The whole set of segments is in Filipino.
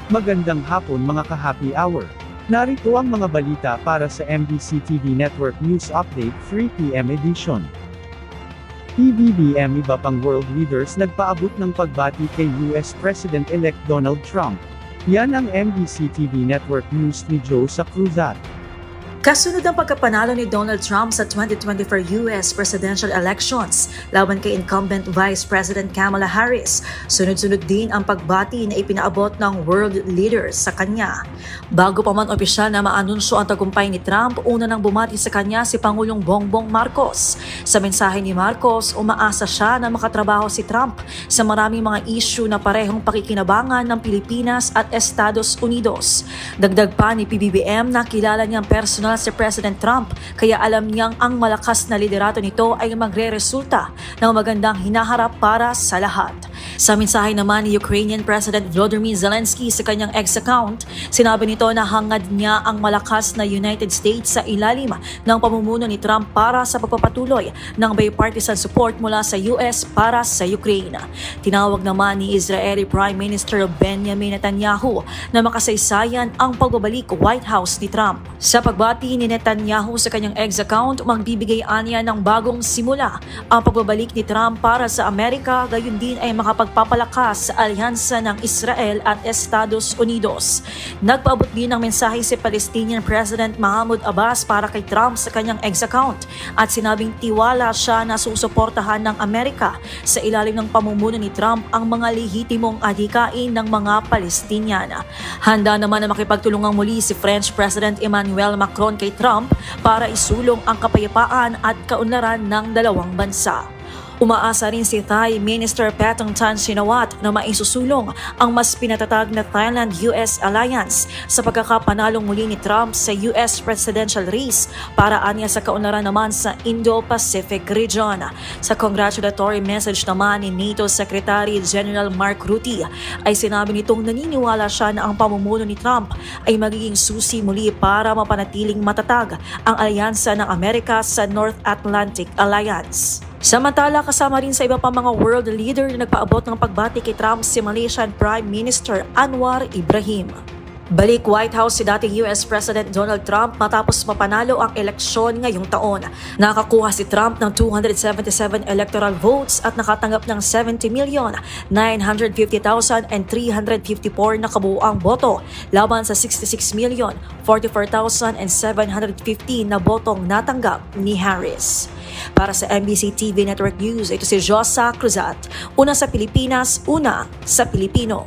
Magandang hapon mga ka-happy hour. Narito ang mga balita para sa MBC TV Network News Update 3 PM edition. PBBM iba pang world leaders nagpaabot ng pagbati kay US President-elect Donald Trump. Yan ang MBC TV Network News ni Joe Cruzat. Kasunod ang pagkapanalo ni Donald Trump sa 2024 US presidential elections laban kay incumbent Vice President Kamala Harris, sunod-sunod din ang pagbati na ipinaabot ng world leaders sa kanya. Bago pa man opisyal na maanunsyo ang tagumpay ni Trump, una nang bumati sa kanya si Pangulong Bongbong Marcos. Sa mensahe ni Marcos, umaasa siya na makatrabaho si Trump sa maraming mga issue na parehong pakikinabangan ng Pilipinas at Estados Unidos. Dagdag pa ni PBBM na kilala niyang personal si President Trump, kaya alam niyang ang malakas na liderato nito ay magre-resulta ng magandang hinaharap para sa lahat. Sa mensahe naman ni Ukrainian President Volodymyr Zelensky sa kanyang X account, sinabi nito na hangad niya ang malakas na United States sa ilalim ng pamumuno ni Trump para sa pagpapatuloy ng bipartisan support mula sa US para sa Ukraine. Tinawag naman ni Israeli Prime Minister Benjamin Netanyahu na makasaysayan ang pagbabalik White House ni Trump. Sa pagbati ni Netanyahu sa kanyang X account, magbibigay anya ng bagong simula ang pagbabalik ni Trump para sa Amerika, gayon din ay makapagpapalakas sa alyansa ng Israel at Estados Unidos. Nagpaabot din ng mensahe si Palestinian President Mahmoud Abbas para kay Trump sa kanyang X account at sinabing tiwala siya na susuportahan ng Amerika sa ilalim ng pamumuno ni Trump ang mga lehitimong adhikain ng mga Palestinian. Handa naman na makipagtulungang muli si French President Emmanuel Macron kay Trump para isulong ang kapayapaan at kaunlaran ng dalawang bansa. Umaasa rin si Thai Minister Paetongtarn Shinawatra na maisusulong ang mas pinatatag na Thailand-US alliance sa pagkakapanalong muli ni Trump sa US presidential race para anya sa kaunlaran naman sa Indo-Pacific region. Sa congratulatory message naman ni NATO Secretary General Mark Rutte ay sinabi nitong naniniwala siya na ang pamumuno ni Trump ay magiging susi muli para mapanatiling matatag ang alyansa ng Amerika sa North Atlantic Alliance. Samantala, kasama rin sa iba pang mga world leader na nagpaabot ng pagbati kay Trump si Malaysian Prime Minister Anwar Ibrahim. Balik White House si dating US President Donald Trump matapos mapanalo ang eleksyon ngayong taon. Nakakuha si Trump ng 277 electoral votes at nakatanggap ng 70,950,354 na kabuuang boto laban sa 66,044,715 na botong natanggap ni Harris. Para sa MBC TV Network News, ito si Josa Cruzat. Una sa Pilipinas, una sa Pilipino.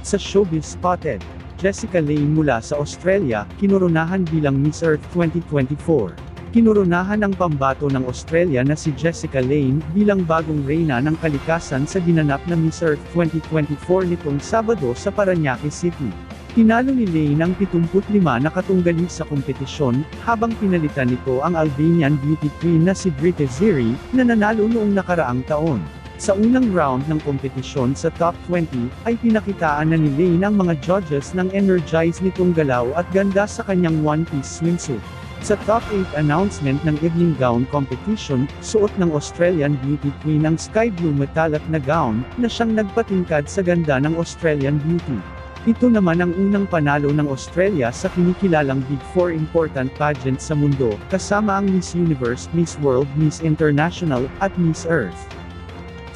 Sa Showbiz Spotted, Jessica Lange mula sa Australia, kinoronahan bilang Miss Earth 2024. Kinoronahan ang pambato ng Australia na si Jessica Lange bilang bagong reyna ng kalikasan sa ginanap na Miss Earth 2024 nitong Sabado sa Parañaque City. Tinalo ni Lange ang 75 na katunggali sa kompetisyon, habang pinalitan nito ang Albanian beauty queen na si Britta Ziri, na nanalo noong nakaraang taon. Sa unang round ng kompetisyon sa top 20, ay pinakitaan na ni Lange ang mga judges ng energize nitong galaw at ganda sa kanyang one-piece swimsuit. Sa top 8 announcement ng evening gown competition, suot ng Australian beauty queen ang sky blue metallic na gown, na siyang nagpatingkad sa ganda ng Australian beauty. Ito naman ang unang panalo ng Australia sa kinikilalang Big Four important pageant sa mundo, kasama ang Miss Universe, Miss World, Miss International, at Miss Earth.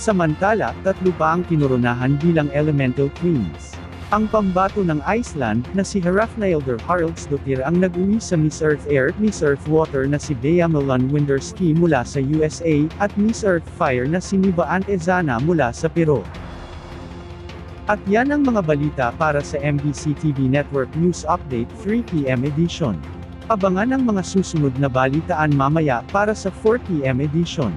Samantala, tatlo pa ang kinoronahan bilang Elemental Queens. Ang pambato ng Iceland, na si Hrafnhildur Haraldsdóttir ang nag-uwi sa Miss Earth Air, Miss Earth Water na si Bea Milan Winderski mula sa USA, at Miss Earth Fire na si Niva Antezana mula sa Peru. At yan ang mga balita para sa MBC TV Network News Update 3 PM edition. Abangan ang mga susunod na balitaan mamaya para sa 4 PM edition.